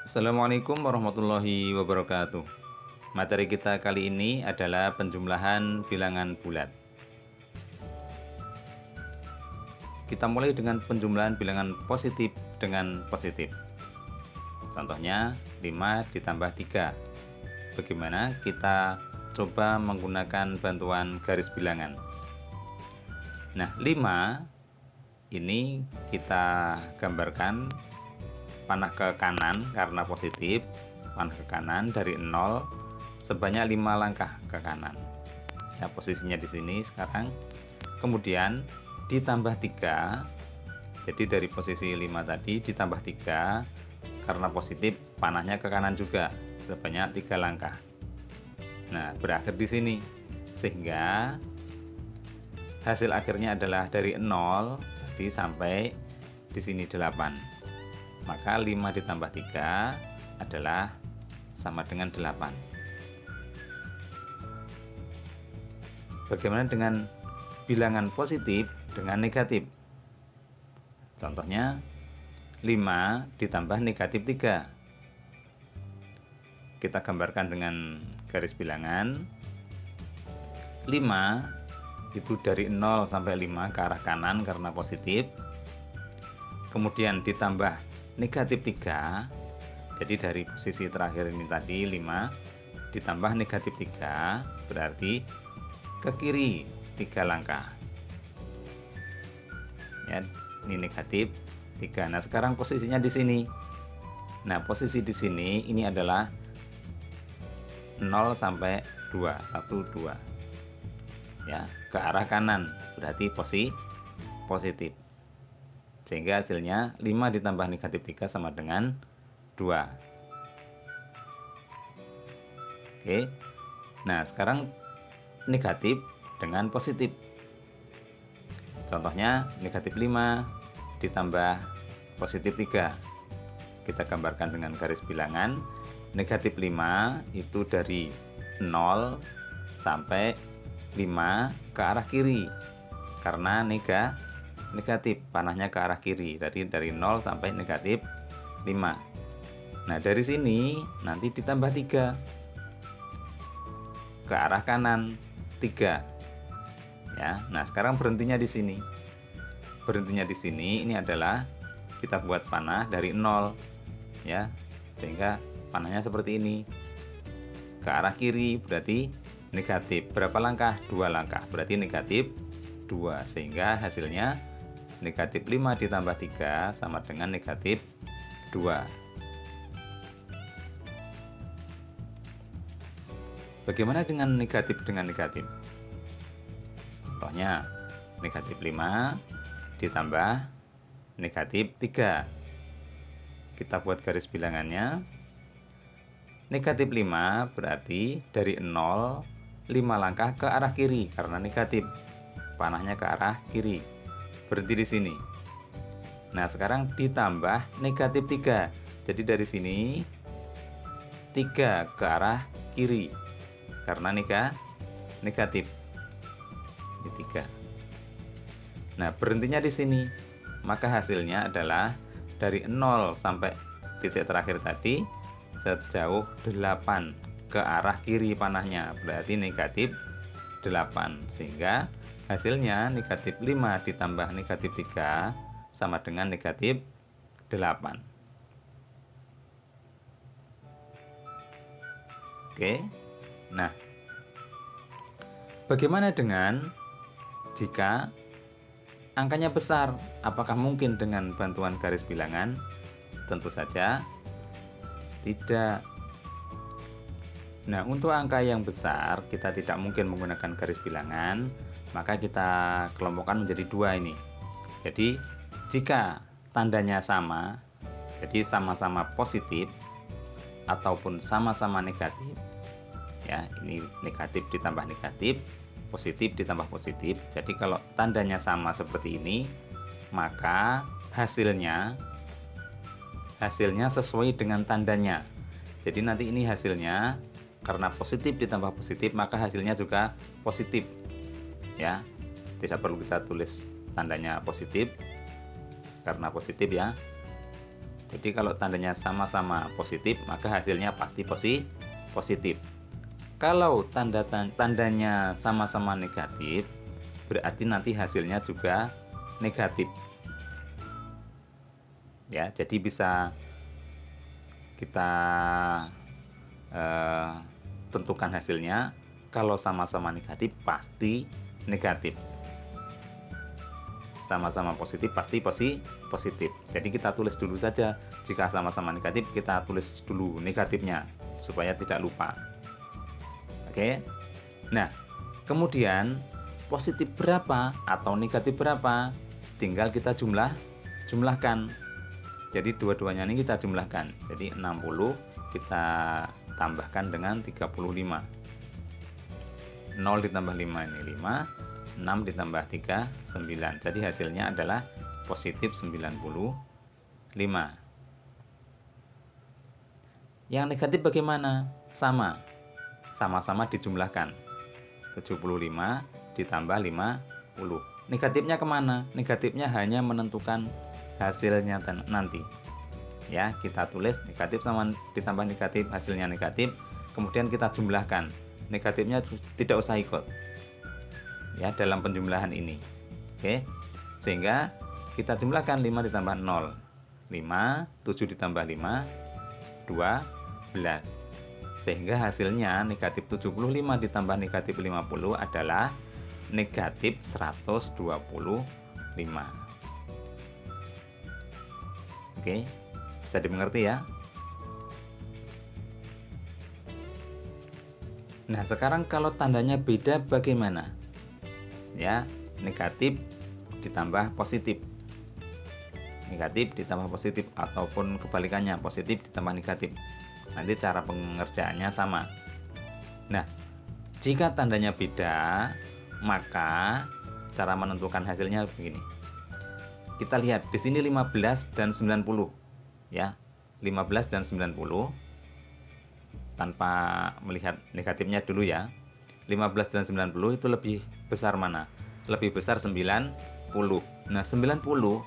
Assalamualaikum warahmatullahi wabarakatuh. Materi kita kali ini adalah penjumlahan bilangan bulat. Kita mulai dengan penjumlahan bilangan positif dengan positif. Contohnya 5 ditambah 3. Bagaimana kita coba menggunakan bantuan garis bilangan. Nah, 5 ini kita gambarkan panah ke kanan karena positif, panah ke kanan dari 0 sebanyak 5 langkah ke kanan. Ya, posisinya di sini sekarang. Kemudian ditambah 3. Jadi dari posisi 5 tadi ditambah 3 karena positif, panahnya ke kanan juga sebanyak 3 langkah. Nah, berakhir di sini. Sehingga hasil akhirnya adalah dari 0 tadi sampai di sini 8. Maka 5 ditambah 3 adalah sama dengan 8. Bagaimana dengan bilangan positif dengan negatif? Contohnya 5 ditambah negatif 3. Kita gambarkan dengan garis bilangan. 5 itu dari 0 sampai 5 ke arah kanan karena positif. Kemudian ditambah negatif 3. Jadi dari posisi terakhir ini tadi 5 ditambah negatif 3 berarti ke kiri 3 langkah. Ya, ini negatif 3. Nah, sekarang posisinya di sini. Nah, posisi di sini ini adalah 0 sampai 2, 1 2. Ya, ke arah kanan berarti positif. Sehingga hasilnya 5 ditambah negatif 3 sama dengan 2. Oke. Nah, sekarang negatif dengan positif. Contohnya negatif 5 ditambah positif 3. Kita gambarkan dengan garis bilangan. Negatif 5 itu dari 0 sampai 5 ke arah kiri. Karena negatif, panahnya ke arah kiri. Jadi dari 0 sampai negatif 5. Nah, dari sini nanti ditambah 3 ke arah kanan 3. Ya, nah sekarang berhentinya di sini. Berhentinya di sini ini adalah kita buat panah dari 0 ya. Sehingga panahnya seperti ini. Ke arah kiri berarti negatif. Berapa langkah? 2 langkah. Berarti negatif 2. Sehingga hasilnya negatif 5 ditambah 3 sama dengan negatif 2. Bagaimana dengan negatif dengan negatif? Contohnya negatif 5 ditambah negatif 3. Kita buat garis bilangannya. Negatif 5 berarti dari 0 5 langkah ke arah kiri karena negatif. Panahnya ke arah kiri. Berhenti di sini. Nah, sekarang ditambah negatif 3. Jadi dari sini 3 ke arah kiri. Karena negatif. Ini 3. Nah, berhentinya di sini. Maka hasilnya adalah dari 0 sampai titik terakhir tadi sejauh 8 ke arah kiri panahnya. Berarti negatif 8. Sehingga hasilnya negatif 5 ditambah negatif 3 sama dengan negatif 8. Oke. Nah, bagaimana dengan jika angkanya besar? Apakah mungkin dengan bantuan garis bilangan? Tentu saja tidak. Nah, untuk angka yang besar kita tidak mungkin menggunakan garis bilangan, maka kita kelompokkan menjadi 2 ini. Jadi, jika tandanya sama, jadi sama-sama positif ataupun sama-sama negatif, ya, ini negatif ditambah negatif, positif ditambah positif. Jadi kalau tandanya sama seperti ini, maka hasilnya sesuai dengan tandanya. Jadi nanti ini hasilnya karena positif ditambah positif, maka hasilnya juga positif. Ya. Tidak perlu kita tulis tandanya positif karena positif ya. Jadi Jadi kalau tandanya sama-sama positif, maka hasilnya pasti positif. Kalau tandanya sama-sama negatif, berarti nanti hasilnya juga negatif. Ya, jadi bisa kita tentukan hasilnya. Kalau sama-sama negatif pasti negatif, sama-sama positif pasti positif. Jadi kita tulis dulu saja, jika sama-sama negatif kita tulis dulu negatifnya supaya tidak lupa. Oke. Nah, kemudian positif berapa atau negatif berapa tinggal kita jumlahkan. Jadi dua-duanya ini kita jumlahkan. Jadi 60 kita tambahkan dengan 35. 0 ditambah 5 ini 5, 6 ditambah 3 9. Jadi hasilnya adalah positif 95. Yang negatif bagaimana? Sama-sama dijumlahkan. 75 ditambah 50. Negatifnya kemana? Negatifnya hanya menentukan hasilnya nanti. Ya, kita tulis negatif sama ditambah negatif, hasilnya negatif. Kemudian kita jumlahkan. Negatifnya tidak usah ikut ya dalam penjumlahan ini. Oke, sehingga kita jumlahkan 5 ditambah 0 5, 7 ditambah 5 12, sehingga hasilnya negatif 75 ditambah negatif 50 adalah negatif 125. Oke, bisa dimengerti ya. Nah, sekarang kalau tandanya beda bagaimana? Ya, negatif ditambah positif. Negatif ditambah positif ataupun kebalikannya, positif ditambah negatif. Nanti cara pengerjaannya sama. Nah, jika tandanya beda, maka cara menentukan hasilnya begini. Kita lihat di sini 15 dan 90. Ya, 15 dan 90. Tanpa melihat negatifnya dulu ya. 15 dan 90 itu lebih besar mana? Lebih besar 90. Nah, 90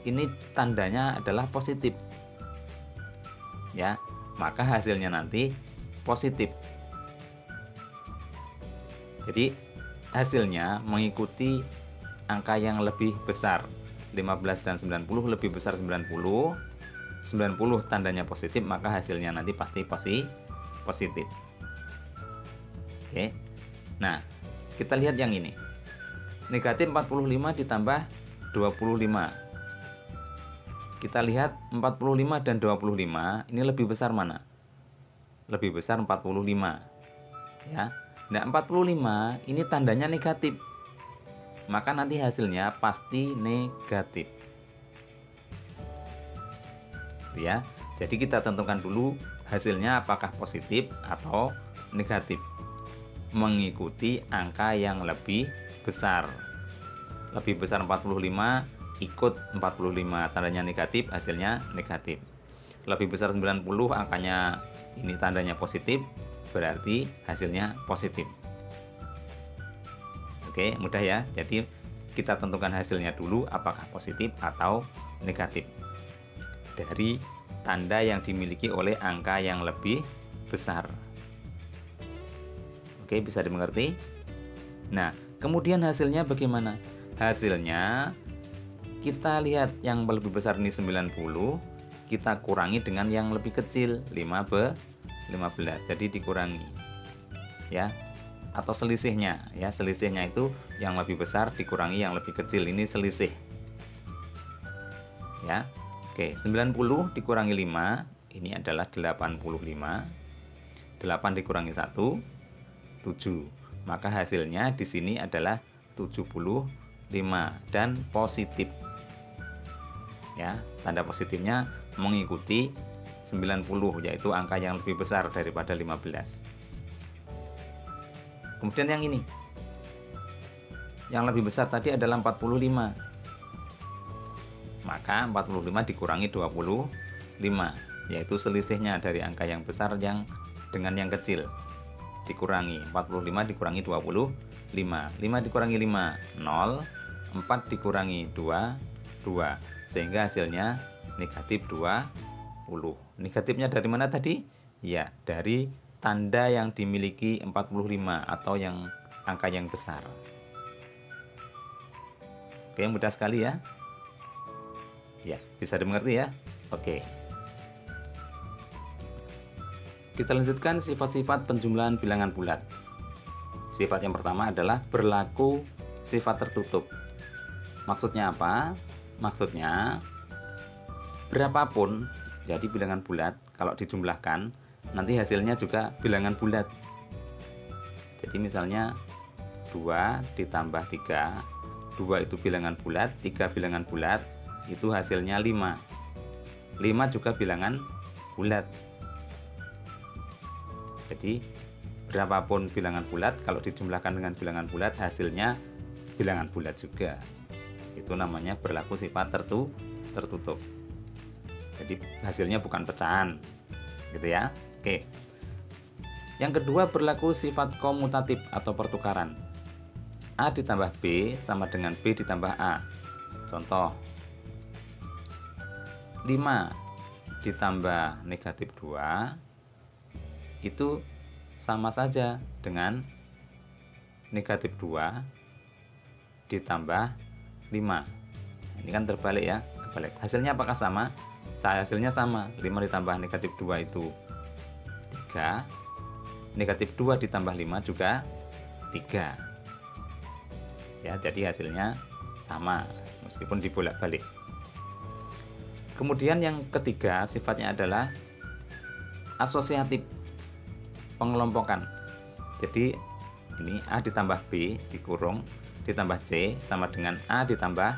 ini tandanya adalah positif. Ya, maka hasilnya nanti positif. Jadi, hasilnya mengikuti angka yang lebih besar. 15 dan 90 lebih besar 90. 90 tandanya positif, maka hasilnya nanti pasti positif. Oke. Nah, kita lihat yang ini. Negatif 45 ditambah 25. Kita lihat 45 dan 25 ini lebih besar mana? Lebih besar 45. Ya. Nah, 45 ini tandanya negatif. Maka nanti hasilnya pasti negatif. Ya. Jadi kita tentukan dulu hasilnya apakah positif atau negatif, mengikuti angka yang lebih besar. Lebih besar 45 ikut 45, tandanya negatif, hasilnya negatif. Lebih besar 90, angkanya ini tandanya positif, berarti hasilnya positif. Oke, mudah ya. Jadi kita tentukan hasilnya dulu apakah positif atau negatif dari tanda yang dimiliki oleh angka yang lebih besar. Oke, bisa dimengerti? Nah, kemudian hasilnya bagaimana? Hasilnya kita lihat yang lebih besar ini 90, kita kurangi dengan yang lebih kecil 15. Jadi dikurangi. Ya. Atau selisihnya, ya, selisihnya itu yang lebih besar dikurangi yang lebih kecil, ini selisih. Ya. Oke, 90 dikurangi 5, ini adalah 85. 8 dikurangi 1, 7. Maka hasilnya di sini adalah 75 dan positif. Ya, tanda positifnya mengikuti 90, yaitu angka yang lebih besar daripada 15. Kemudian yang ini. Yang lebih besar tadi adalah 45. Maka 45 dikurangi 25, yaitu selisihnya dari angka yang besar yang dengan yang kecil. Dikurangi 45 dikurangi 25. 5 dikurangi 5, 0. 4 dikurangi 2, 2. Sehingga hasilnya negatif 25. 40. Negatifnya dari mana tadi? Ya, dari tanda yang dimiliki 45 atau yang angka yang besar. Oke, mudah sekali ya. Ya, bisa dimengerti ya. Oke. Kita lanjutkan sifat-sifat penjumlahan bilangan bulat. Sifat yang pertama adalah berlaku sifat tertutup. Maksudnya apa? Maksudnya berapapun jadi bilangan bulat, kalau dijumlahkan nanti hasilnya juga bilangan bulat. Jadi misalnya 2 ditambah 3, 2 itu bilangan bulat, 3 bilangan bulat, itu hasilnya 5. 5 juga bilangan bulat. Jadi berapapun bilangan bulat, kalau dijumlahkan dengan bilangan bulat hasilnya bilangan bulat juga. Itu namanya berlaku sifat tertutup. Jadi hasilnya bukan pecahan, gitu ya. Oke. Yang kedua berlaku sifat komutatif atau pertukaran. A ditambah B sama dengan B ditambah A. Contoh, 5 ditambah negatif 2 itu sama saja dengan negatif 2 ditambah 5. Ini kan terbalik ya, kebalik. Hasilnya apakah sama? Hasilnya sama. 5 ditambah negatif 2 itu 3. Negatif 2 ditambah 5 juga 3. Ya, jadi hasilnya sama meskipun dibolak-balik. Kemudian yang ketiga sifatnya adalah asosiatif, pengelompokan. Jadi ini A ditambah B dikurung ditambah C sama dengan A ditambah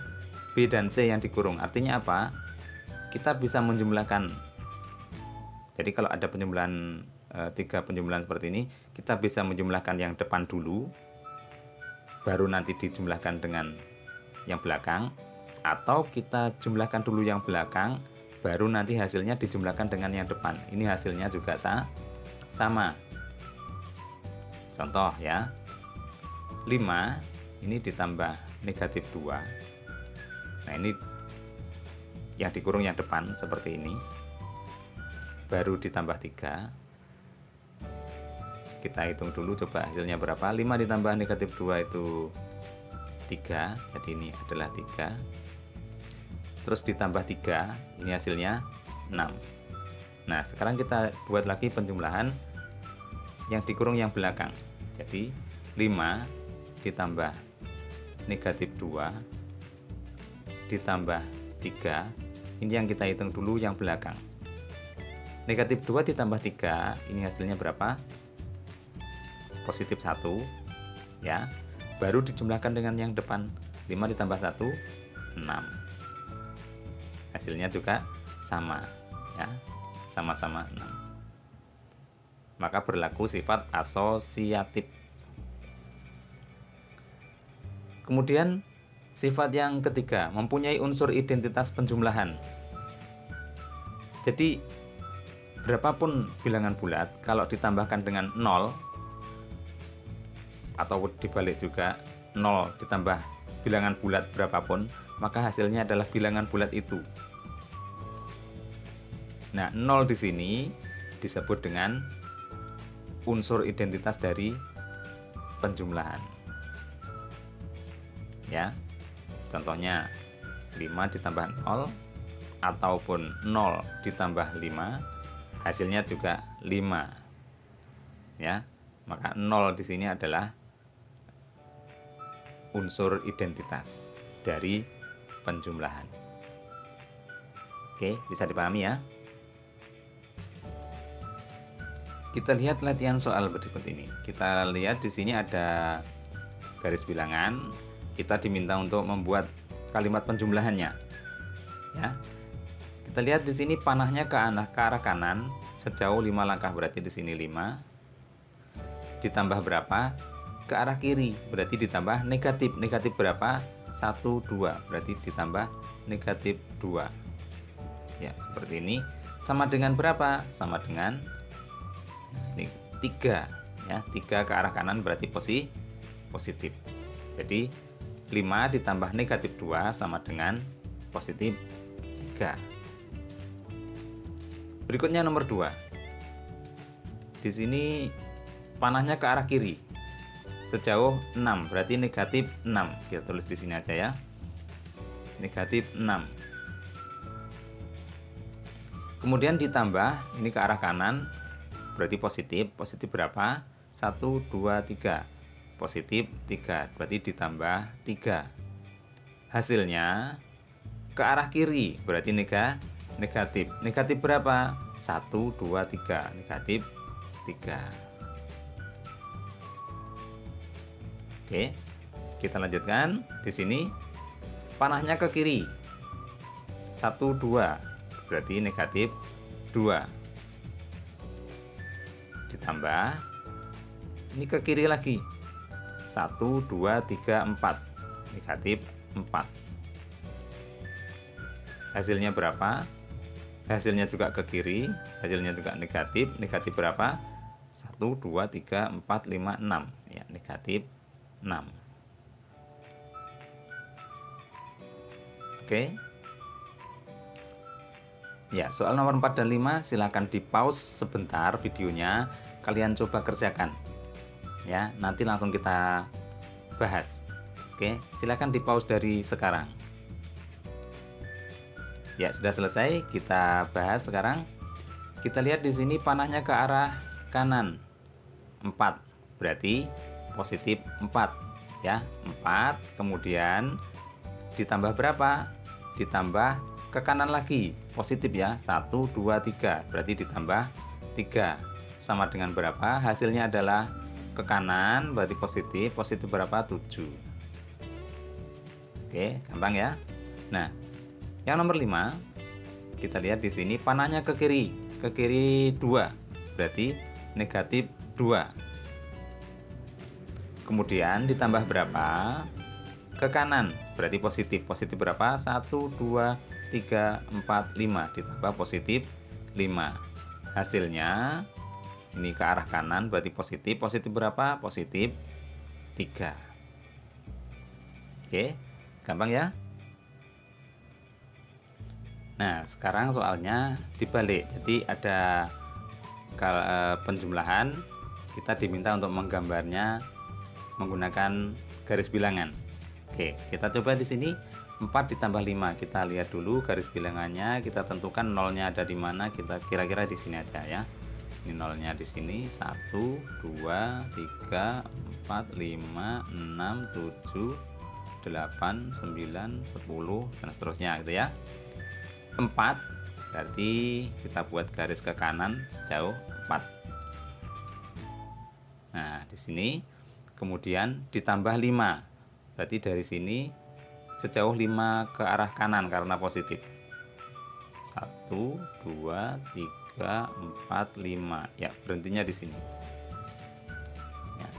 B dan C yang dikurung. Artinya apa? Kita bisa menjumlahkan. Jadi kalau ada penjumlahan 3 penjumlahan seperti ini, kita bisa menjumlahkan yang depan dulu, baru nanti dijumlahkan dengan yang belakang, atau kita jumlahkan dulu yang belakang, baru nanti hasilnya dijumlahkan dengan yang depan. Ini hasilnya juga sama. Contoh ya, 5 ini ditambah negatif 2. Nah ini yang dikurung yang depan seperti ini, baru ditambah 3. Kita hitung dulu coba hasilnya berapa. 5 ditambah negatif 2 itu 3, jadi ini adalah 3. Terus ditambah 3, ini hasilnya 6. Nah sekarang kita buat lagi penjumlahan yang dikurung yang belakang. Jadi 5 ditambah negatif 2 ditambah 3, ini yang kita hitung dulu yang belakang. Negatif 2 ditambah 3, ini hasilnya berapa? Positif 1 ya. Baru dijumlahkan dengan yang depan. 5 ditambah 1 6. Hasilnya juga sama ya, sama-sama 6. Maka berlaku sifat asosiatif. Kemudian sifat yang ketiga, mempunyai unsur identitas penjumlahan. Jadi berapapun bilangan bulat, kalau ditambahkan dengan 0 atau dibalik juga, 0 ditambah bilangan bulat berapapun, maka hasilnya adalah bilangan bulat itu. Nah, 0 di sini disebut dengan unsur identitas dari penjumlahan. Ya. Contohnya 5 ditambah 0 ataupun 0 ditambah 5, hasilnya juga 5. Ya. Maka 0 di sini adalah unsur identitas dari penjumlahan. Oke, bisa dipahami ya? Kita lihat latihan soal berikut ini. Kita lihat di sini ada garis bilangan. Kita diminta untuk membuat kalimat penjumlahannya. Ya. Kita lihat di sini panahnya ke arah kanan sejauh 5 langkah, berarti di sini 5. Ditambah berapa? Ke arah kiri, berarti ditambah negatif. Negatif berapa? 1, 2, berarti ditambah negatif 2. Ya, seperti ini. Sama dengan berapa? Sama dengan ini 3 ya. 3 ke arah kanan berarti positif. Jadi 5 ditambah negatif 2 sama dengan positif 3. Berikutnya nomor 2. Di sini panahnya ke arah kiri. Sejauh 6, berarti negatif 6. Kita tulis di sini aja ya. Negatif 6. Kemudian ditambah ini ke arah kanan, berarti positif. Positif berapa? 1, 2, 3. Positif 3, berarti ditambah 3. Hasilnya ke arah kiri, berarti negatif. Negatif berapa? 1, 2, 3. Negatif 3. Oke, kita lanjutkan. Di sini panahnya ke kiri. 1, 2. Berarti negatif 2. Ditambah ini ke kiri lagi. 1, 2, 3, 4. Negatif 4. Hasilnya berapa? Hasilnya juga ke kiri. Hasilnya juga negatif. Negatif berapa? 1, 2, 3, 4, 5, 6. Ya, negatif 6. Oke. Ya, soal nomor 4 dan 5 silahkan di pause sebentar videonya, kalian coba kerjakan. Ya, nanti langsung kita bahas. Oke, silahkan di pause dari sekarang. Ya, sudah selesai, kita bahas sekarang. Kita lihat di sini panahnya ke arah kanan. 4, berarti positif 4 ya. 4, kemudian ditambah berapa? Ditambah ke kanan lagi, positif ya. 1, 2, 3, berarti ditambah 3. Sama dengan berapa? Hasilnya adalah ke kanan, berarti positif. Positif berapa? 7. Oke, gampang ya. Nah, yang nomor 5, kita lihat di sini panahnya ke kiri. Ke kiri 2, berarti negatif 2. Kemudian ditambah berapa? Ke kanan, berarti positif. Positif berapa? 1, 2, 3, 4, 5. Ditambah positif 5. Hasilnya ini ke arah kanan, berarti positif. Positif berapa? Positif 3. Oke, gampang ya. Nah, sekarang soalnya dibalik. Jadi ada penjumlahan, kita diminta untuk menggambarnya menggunakan garis bilangan. Oke, kita coba di sini 4 ditambah 5. Kita lihat dulu garis bilangannya, kita tentukan nolnya ada di mana. Kita kira-kira di sini aja ya. Ini nolnya di sini 1, 2, 3, 4, 5, 6, 7, 8, 9, 10 dan seterusnya gitu ya. 4, berarti kita buat garis ke kanan sejauh 4. Nah, di sini kemudian ditambah 5. Berarti dari sini sejauh 5 ke arah kanan karena positif. 1, 2, 3, 4, 5. Ya, berhentinya di sini. Ya.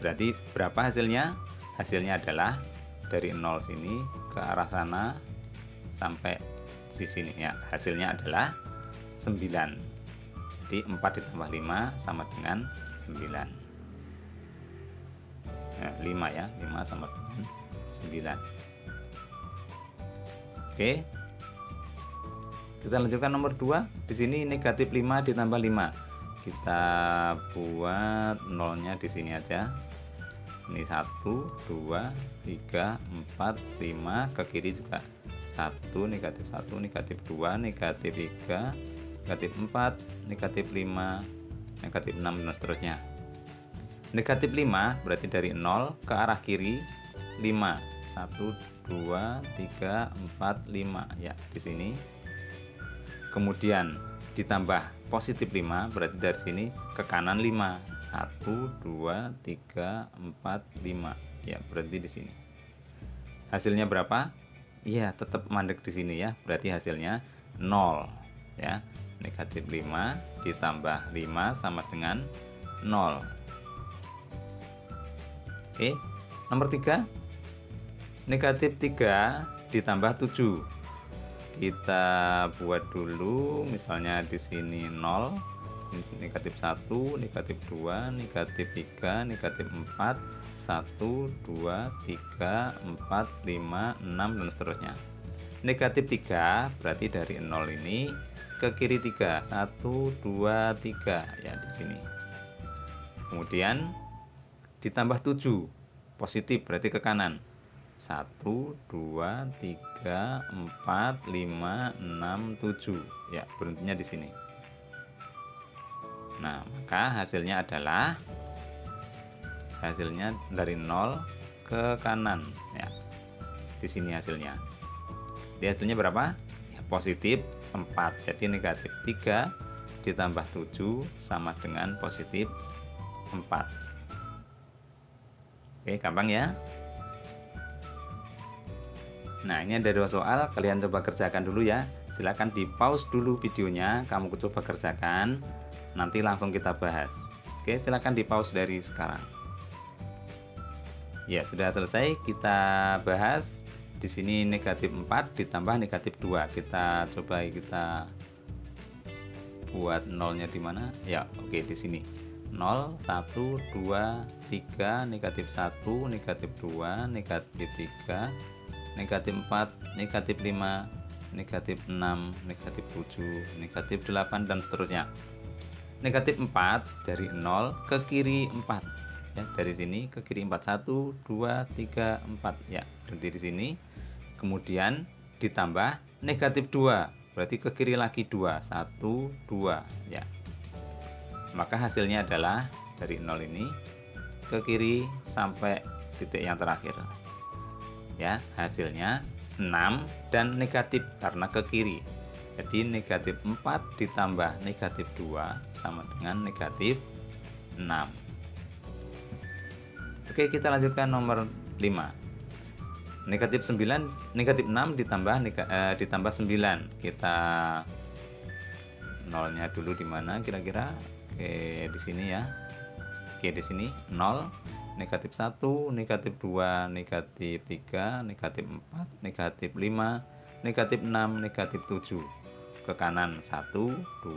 Berarti berapa hasilnya? Hasilnya adalah dari 0 sini ke arah sana sampai di sini ya. Hasilnya adalah 9. Jadi 4 ditambah 5 sama dengan 9. Nah, 5 ya. 5 sama dengan 9. Oke. Kita lanjutkan nomor 2. Di sini negatif 5 ditambah 5. Kita buat nolnya di sini aja. Ini 1, 2, 3, 4, 5. Ke kiri juga 1, negatif 1, negatif 2, negatif 3, negatif 4, negatif 5, negatif 6 dan seterusnya. Negatif 5 berarti dari 0 ke arah kiri 5. 1, 2, 3, 4, 5 ya di sini. Kemudian ditambah positif 5 berarti dari sini ke kanan 5. 1, 2, 3, 4, 5 ya berarti di sini. Hasilnya berapa? Iya, tetap mandek di sini ya. Berarti hasilnya 0 ya. Negatif 5 ditambah 5 sama dengan 0. Oke. Nomor 3. Negatif 3 ditambah 7. Kita buat dulu misalnya di sini 0. Ini negatif 1, negatif 2, negatif 3, negatif 4, 1, 2, 3, 4, 5, 6 dan seterusnya. Negatif 3 berarti dari 0 ini ke kiri 3, 1 2 3 ya di sini. Kemudian ditambah 7 positif berarti ke kanan, 1 2 3 4 5 6 7 ya, berhentinya di sini. Nah, maka hasilnya adalah dari 0 ke kanan ya. Di sini hasilnya. Di hasilnya berapa? Ya, positif 4. Jadi negatif 3 ditambah 7 sama dengan positif 4. Oke, gampang ya. Nah, ini ada 2 soal, kalian coba kerjakan dulu ya. Silahkan di pause dulu videonya, kamu coba kerjakan, nanti langsung kita bahas. Oke, silahkan di pause dari sekarang. Ya, sudah selesai kita bahas. Di sini negatif 4 ditambah negatif 2. Kita coba kita buat nolnya di mana? Ya, oke di sini. 0 1 2 3 negatif 1 negatif 2 negatif 3 negatif 4 negatif 5 negatif 6 negatif 7 negatif 8 dan seterusnya. Negatif 4 dari 0 ke kiri 4 ya, dari sini ke kiri 4, 1 2 3 4 ya, berhenti di sini. Kemudian ditambah negatif 2 berarti ke kiri lagi 2, 1 2 ya. Maka hasilnya adalah dari 0 ini ke kiri sampai titik yang terakhir ya, hasilnya 6 dan negatif karena ke kiri. Jadi negatif 4 ditambah negatif 2 sama dengan negatif 6. Oke, kita lanjutkan nomor 5. Negatif 9, negatif 6 ditambah 9. Kita nolnya dulu di mana kira-kira? Oke, di sini ya. Oke, di sini 0, negatif 1, negatif 2, negatif 3, negatif 4, negatif 5, negatif 6, negatif 7. Ke kanan 1 2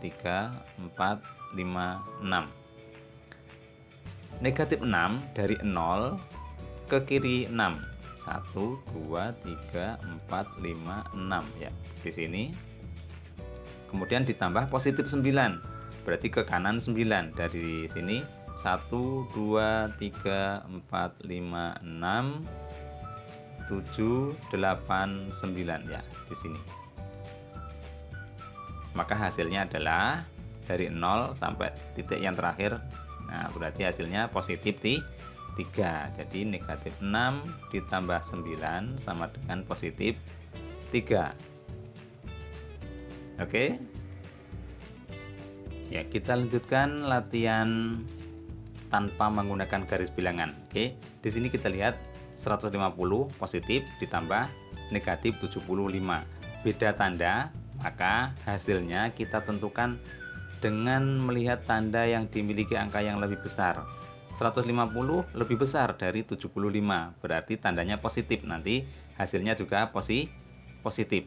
3 4 5 6. Negatif 6 dari 0 ke kiri 6, 1 2 3 4 5 6 ya, di sini. Kemudian ditambah positif 9 berarti ke kanan 9, dari sini 1 2 3 4 5 6 7 8 9 ya, di sini. Maka hasilnya adalah dari 0 sampai titik yang terakhir. Nah, berarti hasilnya positif 3. Jadi negatif 6 ditambah 9 sama dengan positif 3. Oke. Ya, kita lanjutkan latihan tanpa menggunakan garis bilangan. Oke. Di sini kita lihat 150 positif ditambah negatif 75. Beda tanda, maka hasilnya kita tentukan dengan melihat tanda yang dimiliki angka yang lebih besar. 150 lebih besar dari 75, berarti tandanya positif. Nanti hasilnya juga positif.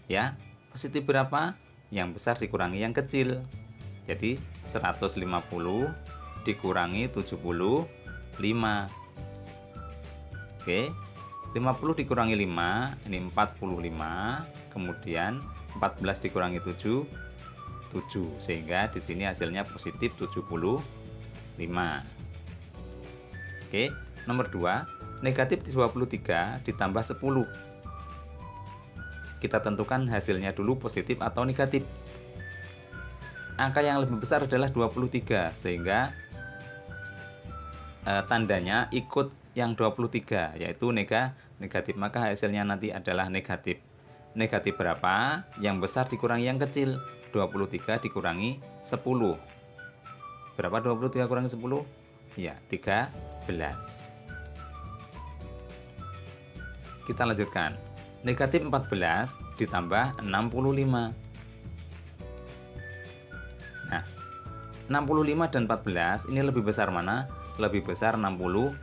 Ya, positif berapa? Yang besar dikurangi yang kecil. Jadi 150 dikurangi 75. Oke, 50 dikurangi 5, ini 45. Kemudian 14 dikurangi 7, 7. Sehingga di sini hasilnya positif 75. Oke, nomor 2, negatif 23 ditambah 10. Kita tentukan hasilnya dulu positif atau negatif. Angka yang lebih besar adalah 23, sehingga tandanya ikut yang 23, yaitu negatif. Maka hasilnya nanti adalah negatif. Negatif berapa? Yang besar dikurangi yang kecil. 23 dikurangi 10. Berapa 23 kurangi 10? Ya, 13. Kita lanjutkan. Negatif 14 ditambah 65. Nah, 65 dan 14 ini lebih besar mana? Lebih besar 65.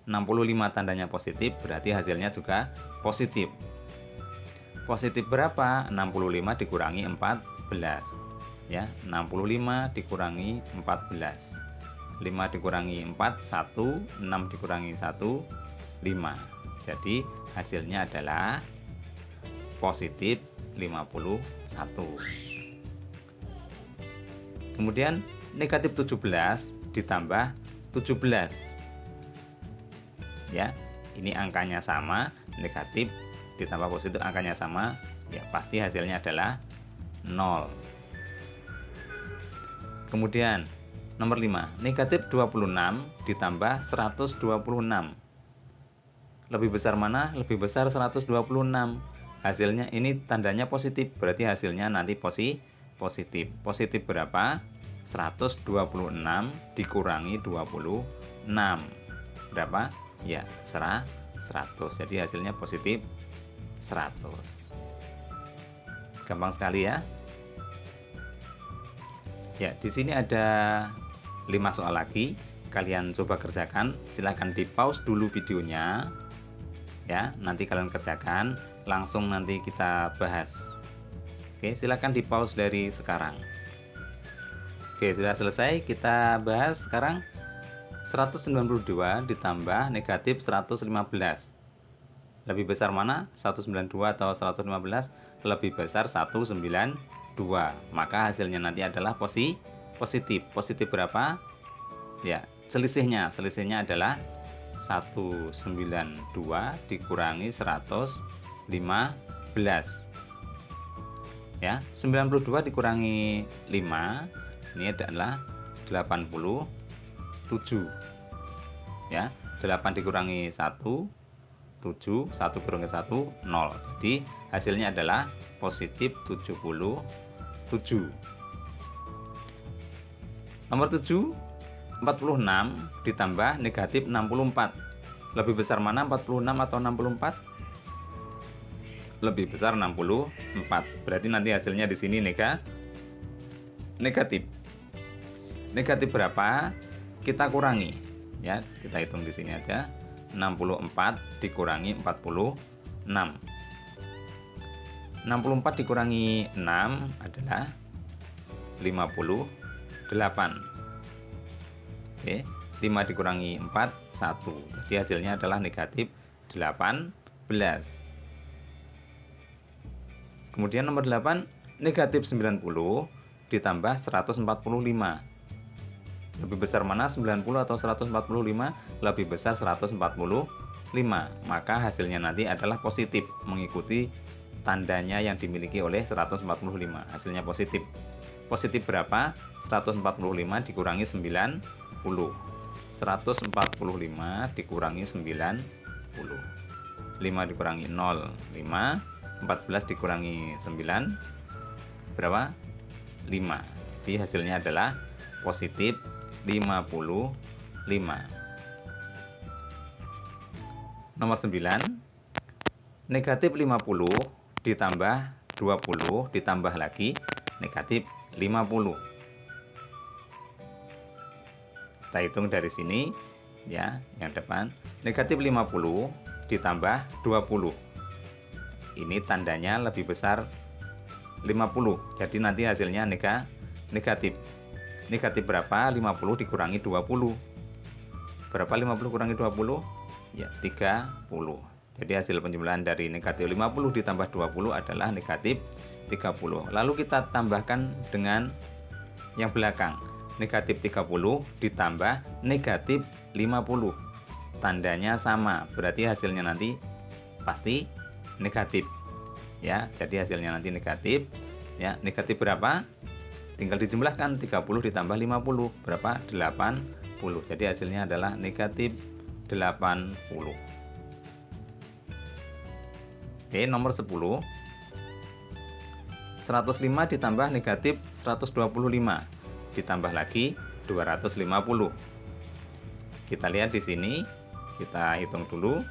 65 tandanya positif, berarti hasilnya juga positif. Positif berapa? 65 dikurangi 14. Ya, 65 dikurangi 14. 5 dikurangi 4, 1. 6 dikurangi 1, 5. Jadi hasilnya adalah positif Kemudian negatif 17 ditambah 17. Ya, ini angkanya sama, negatif ditambah positif angkanya sama, ya pasti hasilnya adalah 0. Kemudian nomor 5, negatif 26 ditambah 126. Lebih besar mana? Lebih besar 126. Hasilnya ini tandanya positif, berarti hasilnya nanti positif. Positif berapa? 126 dikurangi 26. Berapa? Ya, 100. Jadi hasilnya positif 100. Gampang sekali ya. Ya, di sini ada 5 soal lagi. Kalian coba kerjakan. Silahkan di pause dulu videonya. Ya, nanti kalian kerjakan. Langsung nanti kita bahas. Oke, silahkan di pause dari sekarang. Oke, sudah selesai. Kita bahas sekarang. 192 ditambah negatif 115. Lebih besar mana? 192 atau 115? Lebih besar 192. Maka hasilnya nanti adalah positif. Positif berapa? Ya, selisihnya adalah 192 dikurangi 115. Ya, 92 dikurangi 5 ini adalah 87. Ya, 8 dikurangi 1 7, 1 kurangi 1 0. Jadi hasilnya adalah positif 77. Nomor 7, 46 ditambah negatif 64. Lebih besar mana, 46 atau 64? Lebih besar 64. Berarti nanti hasilnya di sini negatif. Negatif berapa? Kita kurangi. Ya, kita hitung di sini aja. 64 dikurangi 46. 64 dikurangi 6 adalah 58. Oke, 5 dikurangi 4 1. Jadi hasilnya adalah negatif 18. Kemudian nomor 8, negatif 90 ditambah 145. Lebih besar mana, 90 atau 145? Lebih besar 145. Maka hasilnya nanti adalah positif, mengikuti tandanya yang dimiliki oleh 145. Hasilnya positif. Positif berapa? 145 dikurangi 90. 145 dikurangi 90. 5 dikurangi 0, 5. 14 dikurangi 9 berapa? 5. Jadi hasilnya adalah positif 55. Nomor 9, negatif 50 ditambah 20 ditambah lagi negatif 50. Kita hitung dari sini ya, yang depan negatif 50 ditambah 20. Ini tandanya lebih besar 50. Jadi nanti hasilnya negatif. Negatif berapa? 50 dikurangi 20. Berapa 50 kurangi 20? Ya, 30. Jadi hasil penjumlahan dari negatif 50 ditambah 20 adalah negatif 30. Lalu kita tambahkan dengan yang belakang. Negatif 30 ditambah negatif 50. Tandanya sama, berarti hasilnya nanti pasti negatif. Ya, jadi hasilnya nanti negatif. Ya, negatif berapa? Tinggal dijumlahkan, 30 ditambah 50 berapa? 80. Jadi hasilnya adalah negatif 80. Oke, nomor 10. 105 ditambah negatif 125 ditambah lagi 250. Kita lihat di sini, kita hitung dulu.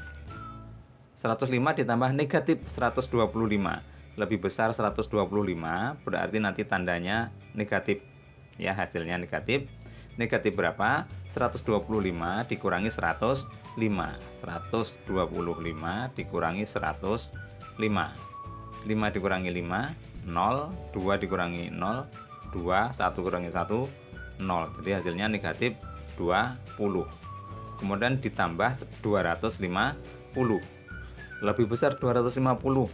105 ditambah negatif 125. Lebih besar 125, berarti nanti tandanya negatif. Ya, hasilnya negatif. Negatif berapa? 125 dikurangi 105. 125 dikurangi 105. 5 dikurangi 5, 0. 2 dikurangi 0, 2. 1 kurangi 1, 0. Jadi hasilnya negatif 20. Kemudian ditambah 250. Lebih besar 250.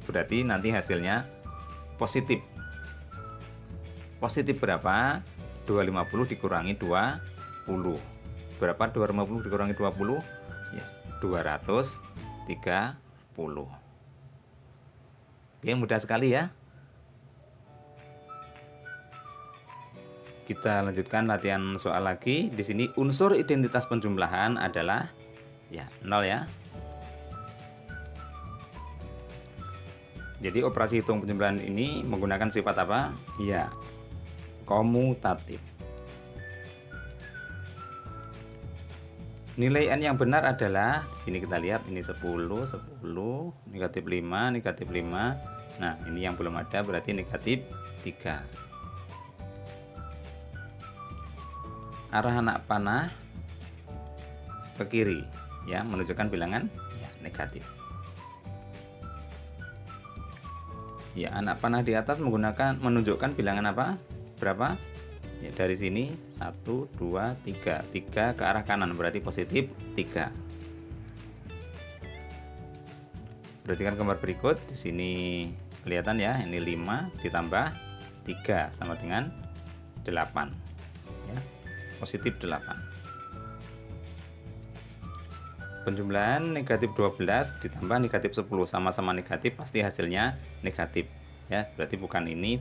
Berarti nanti hasilnya positif. Positif berapa? 250 dikurangi 20. Berapa 250 dikurangi 20? Ya, 230. Oke, mudah sekali ya. Kita lanjutkan latihan soal lagi. Di sini unsur identitas penjumlahan adalah ya 0 ya. Jadi operasi hitung penjumlahan ini menggunakan sifat apa? Ya, komutatif. Nilai n yang benar adalah, di sini kita lihat ini 10, 10, negatif 5, negatif 5. Nah, ini yang belum ada berarti negatif 3. Arah anak panah ke kiri ya, menunjukkan bilangan ya negatif. Ya, anak panah di atas menunjukkan bilangan apa? Berapa? Ya, dari sini 1, 2, 3. 3 ke arah kanan berarti positif 3. Perhatikan gambar berikut. Di sini kelihatan ya, ini 5 ditambah 3 sama dengan 8. Ya, positif 8. Penjumlahan negatif 12 ditambah negatif 10 sama-sama negatif, pasti hasilnya negatif ya, berarti bukan ini,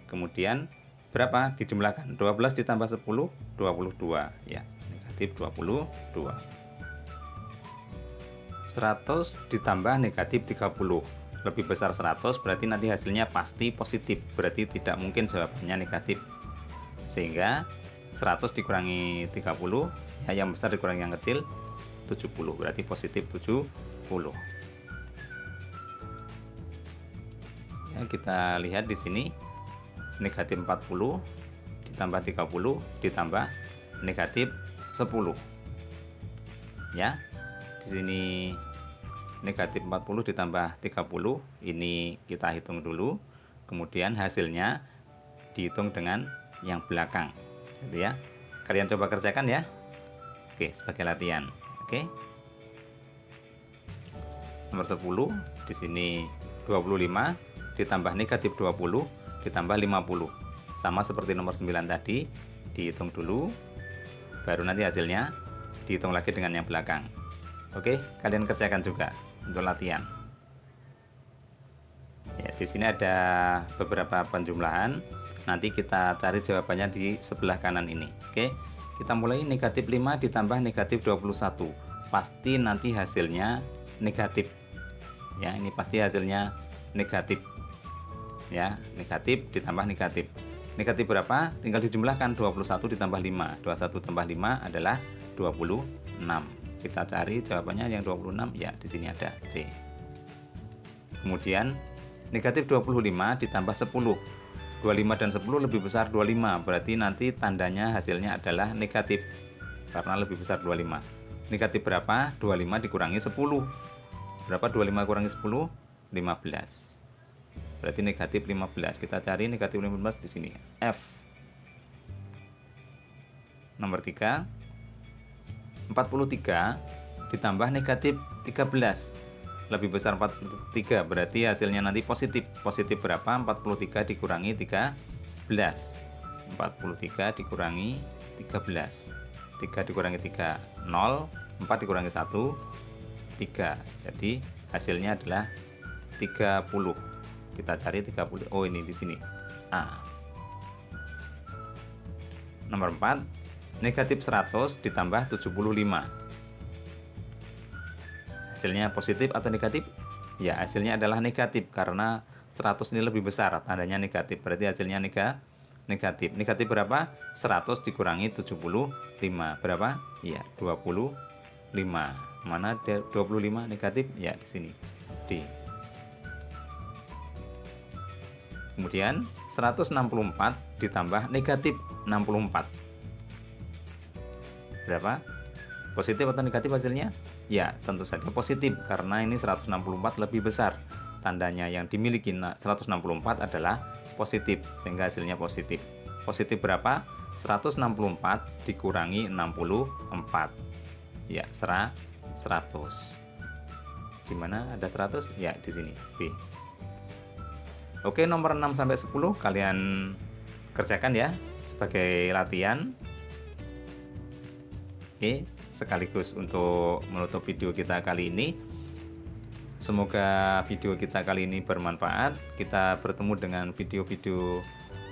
kemudian berapa dijumlahkan? 12 ditambah 10 22 ya, negatif 22. 100 ditambah negatif 30, lebih besar 100 berarti nanti hasilnya pasti positif, berarti tidak mungkin jawabannya negatif. Sehingga 100 dikurangi 30 ya, yang besar dikurangi yang kecil 70, berarti positif 70. Ya, kita lihat di sini negatif 40 ditambah 30 ditambah negatif 10. Ya. Di sini negatif 40 ditambah 30, ini kita hitung dulu. Kemudian hasilnya dihitung dengan yang belakang. Gitu ya. Kalian coba kerjakan ya. Oke, sebagai latihan. Oke. Nomor 10 di sini 25 ditambah negatif 20 ditambah 50. Sama seperti nomor 9 tadi, dihitung dulu baru nanti hasilnya dihitung lagi dengan yang belakang. Oke, kalian kerjakan juga untuk latihan. Ya, di sini ada beberapa penjumlahan. Nanti kita cari jawabannya di sebelah kanan ini. Oke. Kita mulai negatif 5 ditambah negatif 21. Pasti nanti hasilnya negatif. Ya, ini pasti hasilnya negatif. Ya, negatif ditambah negatif. Negatif berapa? Tinggal dijumlahkan, 21 ditambah 5. 21 tambah 5 adalah 26. Kita cari jawabannya yang 26. Ya, di sini ada C. Kemudian negatif 25 ditambah 10. 25 dan 10 lebih besar 25, berarti nanti tandanya hasilnya adalah negatif karena lebih besar 25. Negatif berapa? 25 dikurangi 10. Berapa 25 kurangi 10? 15. Berarti negatif 15. Kita cari negatif 15 di sini. F. Nomor 3. 43 ditambah negatif 13. Lebih besar 43, berarti hasilnya nanti positif. Positif berapa? 43 dikurangi 13. 43 dikurangi 13. 3 dikurangi 3, 0. 4 dikurangi 1, 3. Jadi hasilnya adalah 30. Kita cari 30. Oh, ini di sini. A. Nomor 4. Negatif 100 ditambah 75. Hasilnya positif atau negatif? Ya, hasilnya adalah negatif karena 100 ini lebih besar, tandanya negatif. Berarti hasilnya negatif. Negatif berapa? 100 dikurangi 75. Berapa? Ya, 25. Mana 25 negatif? Ya, di sini. D. Kemudian 164 ditambah negatif 64. Berapa? Positif atau negatif hasilnya? Ya, tentu saja positif karena ini 164 lebih besar. Tandanya yang dimiliki 164 adalah positif, sehingga hasilnya positif. Positif berapa? 164 dikurangi 64. Ya, 100. Di mana ada 100? Ya, di sini. B. Oke, nomor 6 sampai 10 kalian kerjakan ya sebagai latihan. Oke, sekaligus untuk menutup video kita kali ini. Semoga video kita kali ini bermanfaat. Kita bertemu dengan video-video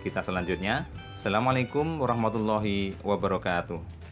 kita selanjutnya. Assalamualaikum warahmatullahi wabarakatuh.